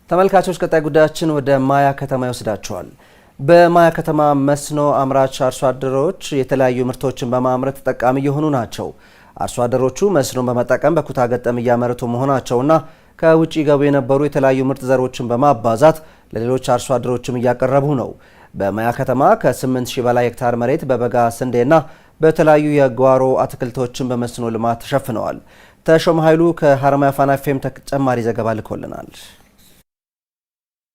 ተመልካቾች ቀጣይ ጉዳያችን ወደ ማያ ከተማ ይወስዳቸዋል። በማያ ከተማ መስኖ አምራች አርሶ አደሮች የተለያዩ ምርቶችን በማምረት ተጠቃሚ የሆኑ ናቸው። አርሶ አደሮቹ መስኖን በመጠቀም በኩታ ገጠም እያመረቱ መሆናቸውና ከውጪ ገቡ የነበሩ የተለያዩ ምርጥ ዘሮችን በማባዛት ለሌሎች አርሶ አደሮችም እያቀረቡ ነው። በማያ ከተማ ከ8000 በላይ ሄክታር መሬት በበጋ ስንዴና በተለያዩ የጓሮ አትክልቶችን በመስኖ ልማት ተሸፍነዋል። ተሾመ ኃይሉ ከሐረማያ ፋና ኤፍኤም ተጨማሪ ዘገባ ልኮልናል።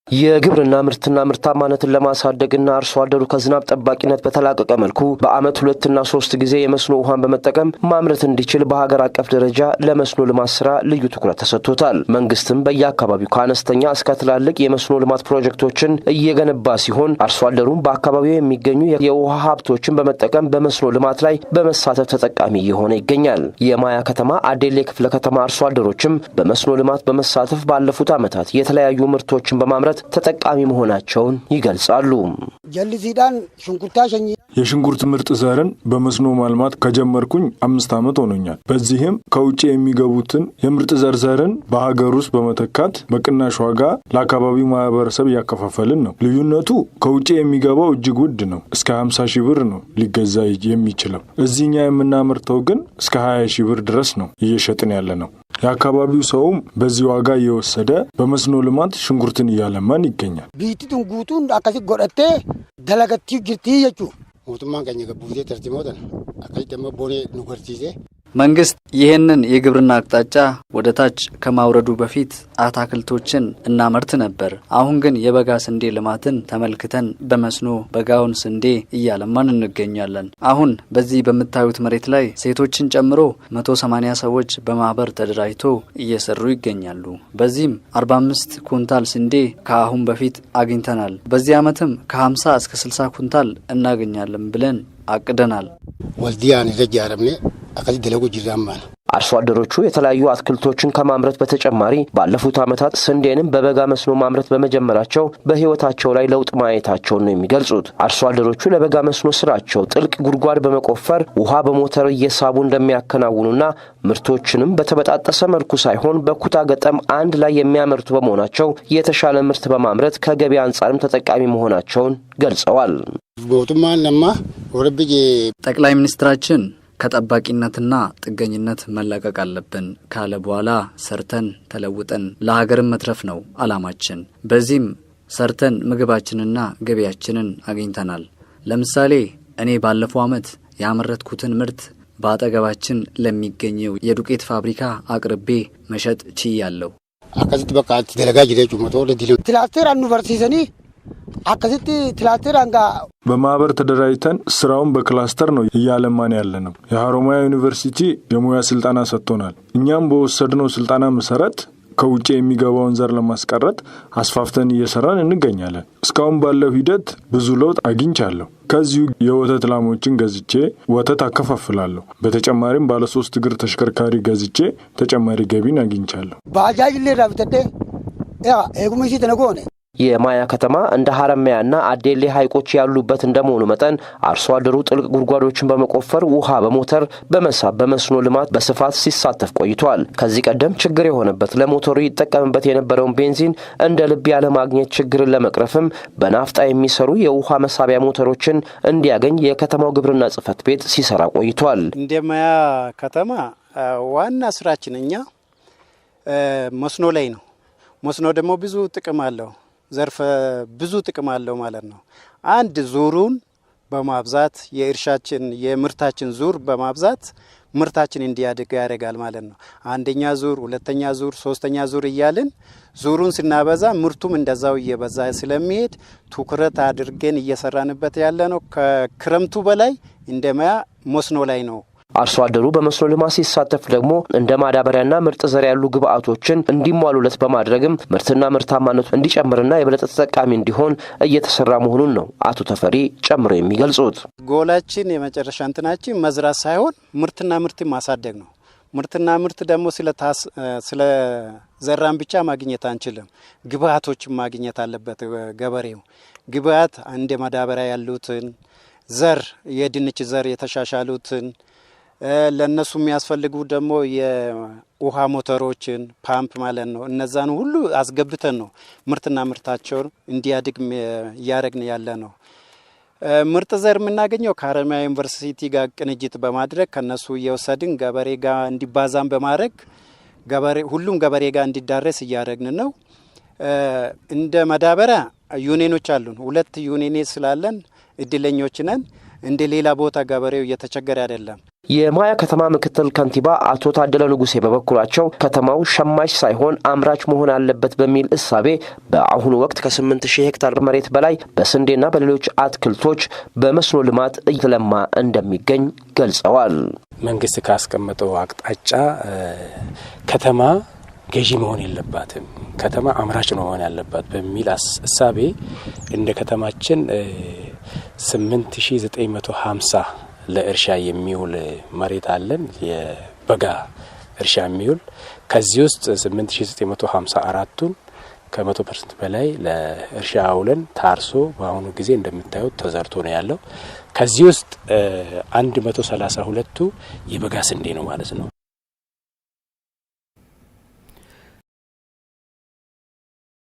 የግብርና ምርትና ምርታማነትን ለማሳደግና አርሶ አደሩ ከዝናብ ጠባቂነት በተላቀቀ መልኩ በአመት 2 እና 3 ጊዜ የመስኖ ውሃን በመጠቀም ማምረት እንዲችል በሀገር አቀፍ ደረጃ ለመስኖ ልማት ስራ ልዩ ትኩረት ተሰጥቶታል። መንግስትም በየአካባቢው ከአነስተኛ እስከ ትላልቅ የመስኖ ልማት ፕሮጀክቶችን እየገነባ ሲሆን አርሶ አደሩም በአካባቢው የሚገኙ የውሃ ሀብቶችን በመጠቀም በመስኖ ልማት ላይ በመሳተፍ ተጠቃሚ እየሆነ ይገኛል። የማያ ከተማ አዴሌ ክፍለ ከተማ አርሶ አደሮችም በመስኖ ልማት በመሳተፍ ባለፉት አመታት የተለያዩ ምርቶችን በማምረት ተጠቃሚ መሆናቸውን ይገልጻሉ። ጀልሲዳን ሽንኩርታ ሸኝ የሽንኩርት ምርጥ ዘርን በመስኖ ማልማት ከጀመርኩኝ 5 አመት ሆኖኛል። በዚህም ከውጪ የሚገቡትን የምርጥ ዘርን በሀገር ውስጥ በመተካት በቅናሽ ዋጋ ለአካባቢው ማህበረሰብ ያከፋፈልን ነው። ልዩነቱ ከውጪ የሚገባው እጅግ ውድ ነው። እስከ 50,000 ብር ነው ሊገዛ የሚችለው። እዚህኛ የምናመርተው ግን እስከ 20,000 ብር ድረስ ነው እየሸጥን ያለ ነው። የአካባቢው ሰውም በዚህ ዋጋ እየወሰደ በመስኖ ልማት ሽንኩርትን እያለማን ይገኛል። ቢቲቱን ጉቱን አካሲ ጎረቴ ደለገቲ ግርቲ የቹ ሞቱማን ከኛ ገቡቴ ተርቲሞተን አካይ ደሞ ቦኔ ንጎርቲዜ መንግስት ይህንን የግብርና አቅጣጫ ወደ ታች ከማውረዱ በፊት አትክልቶችን እናመርት ነበር። አሁን ግን የበጋ ስንዴ ልማትን ተመልክተን በመስኖ በጋውን ስንዴ እያለማን እንገኛለን። አሁን በዚህ በምታዩት መሬት ላይ ሴቶችን ጨምሮ 180 ሰዎች በማህበር ተደራጅቶ እየሰሩ ይገኛሉ። በዚህም 45 ኩንታል ስንዴ ከአሁን በፊት አግኝተናል። በዚህ አመትም ከ50 እስከ 60 ኩንታል እናገኛለን ብለን አቅደናል። ወልዲያን ይዘጃረምኔ አካዚ ደለጎ ጅራማን አርሶ አደሮቹ የተለያዩ አትክልቶችን ከማምረት በተጨማሪ ባለፉት አመታት ስንዴንም በበጋ መስኖ ማምረት በመጀመራቸው በህይወታቸው ላይ ለውጥ ማየታቸውን ነው የሚገልጹት። አርሶ አደሮቹ ለበጋ መስኖ ስራቸው ጥልቅ ጉድጓድ በመቆፈር ውሃ በሞተር እየሳቡ እንደሚያከናውኑና ምርቶችንም በተበጣጠሰ መልኩ ሳይሆን በኩታ ገጠም አንድ ላይ የሚያመርቱ በመሆናቸው የተሻለ ምርት በማምረት ከገበያ አንጻርም ተጠቃሚ መሆናቸውን ገልጸዋል። ቦቱማንማ ወረብጂ ጠቅላይ ሚኒስትራችን ከጠባቂነትና ጥገኝነት መላቀቅ አለብን ካለ በኋላ ሰርተን ተለውጠን ለሀገርም መትረፍ ነው አላማችን። በዚህም ሰርተን ምግባችንና ገበያችንን አግኝተናል። ለምሳሌ እኔ ባለፈው አመት ያመረትኩትን ምርት በአጠገባችን ለሚገኘው የዱቄት ፋብሪካ አቅርቤ መሸጥ ችያለሁ። አካዚት በቃት ደለጋጅ ለጁ ሞቶ ለዲሉ ትላስተር ዩኒቨርሲቲ አካዚት ትላስተር አንጋ በማህበር ተደራጅተን ስራውን በክላስተር ነው እያለማን ያለነው። የሐረማያ ዩኒቨርሲቲ የሙያ ስልጣና ሰጥቶናል። እኛም በወሰድነው ስልጣና መሰረት ከውጪ የሚገባውን ዘር ለማስቀረት አስፋፍተን እየሰራን እንገኛለን። እስካሁን ባለው ሂደት ብዙ ለውጥ አግኝቻለሁ። ከዚሁ የወተት ላሞችን ገዝቼ ወተት አከፋፍላለሁ። በተጨማሪም ባለ 3 እግር ተሽከርካሪ ገዝቼ ተጨማሪ ገቢን አግኝቻለሁ። ባጃጅ ለራብተደ ያ ኤጉመሲ ተነጎነ የማያ ከተማ እንደ ሐረማያና አዴሌ ሐይቆች ያሉበት እንደመሆኑ መጠን አርሶ አደሩ ጥልቅ ጉድጓዶችን በመቆፈር ውሃ በሞተር በመሳብ በመስኖ ልማት በስፋት ሲሳተፍ ቆይቷል። ከዚህ ቀደም ችግር የሆነበት ለሞተሩ ይጠቀምበት የነበረውን ቤንዚን እንደ ልብ ያለ ማግኘት ችግርን ለመቅረፍም በናፍጣ የሚሰሩ የውሃ መሳቢያ ሞተሮችን እንዲያገኝ የከተማው ግብርና ጽሕፈት ቤት ሲሰራ ቆይቷል። እንደ ማያ ከተማ ዋና ስራችን እኛ መስኖ ላይ ነው። መስኖ ደግሞ ብዙ ጥቅም አለው። ዘርፈ ብዙ ጥቅም አለው ማለት ነው። አንድ ዙሩን በማብዛት የእርሻችን የምርታችን ዙር በማብዛት ምርታችን እንዲያድግ ያደርጋል ማለት ነው። አንደኛ ዙር፣ ሁለተኛ ዙር፣ ሶስተኛ ዙር እያልን ዙሩን ስናበዛ ምርቱም እንደዛው እየበዛ ስለሚሄድ ትኩረት አድርገን እየሰራንበት ያለ ነው። ከክረምቱ በላይ እንደማያ መስኖ ላይ ነው። አርሶ አደሩ በመስኖ ልማት ሲሳተፍ ደግሞ እንደ ማዳበሪያና ምርጥ ዘር ያሉ ግብአቶችን እንዲሟሉለት በማድረግም ምርትና ምርታማነቱ እንዲጨምርና የበለጠ ተጠቃሚ እንዲሆን እየተሰራ መሆኑን ነው አቶ ተፈሪ ጨምሮ የሚገልጹት። ጎላችን የመጨረሻ እንትናችን መዝራት ሳይሆን ምርትና ምርት ማሳደግ ነው። ምርትና ምርት ደግሞ ስለ ዘራን ብቻ ማግኘት አንችልም። ግብአቶችን ማግኘት አለበት ገበሬው። ግብአት እንደ ማዳበሪያ ያሉትን ዘር፣ የድንች ዘር የተሻሻሉትን ለነሱ የሚያስፈልጉ ደግሞ የውሃ ሞተሮችን ፓምፕ ማለት ነው። እነዛን ሁሉ አስገብተን ነው ምርትና ምርታቸውን እንዲያድግ እያደረግን ያለ ነው። ምርጥ ዘር የምናገኘው ከሀረማያ ዩኒቨርሲቲ ጋር ቅንጅት በማድረግ ከነሱ እየወሰድን ገበሬ ጋር እንዲባዛም በማድረግ ሁሉም ገበሬ ጋር እንዲዳረስ እያደረግን ነው። እንደ ማዳበሪያ ዩኒየኖች አሉን። 2 ዩኒየን ስላለን እድለኞች ነን። እንደ ሌላ ቦታ ገበሬው እየተቸገረ አይደለም። የማያ ከተማ ምክትል ከንቲባ አቶ ታደለ ንጉሴ በበኩላቸው ከተማው ሸማች ሳይሆን አምራች መሆን አለበት በሚል እሳቤ በአሁኑ ወቅት ከ8000 ሄክታር መሬት በላይ በስንዴና በሌሎች አትክልቶች በመስኖ ልማት እየተለማ እንደሚገኝ ገልጸዋል። መንግስት ካስቀመጠው አቅጣጫ ከተማ ገዢ መሆን የለባትም፣ ከተማ አምራች ነው መሆን ያለባት በሚል እሳቤ እንደ ከተማችን 8950 ለእርሻ የሚውል መሬት አለን። የበጋ እርሻ የሚውል ከዚህ ውስጥ 8954ቱን ከ100% በላይ ለእርሻ አውለን ታርሶ በአሁኑ ጊዜ እንደምታዩት ተዘርቶ ነው ያለው። ከዚህ ውስጥ 132ቱ የበጋ ስንዴ ነው ማለት ነው።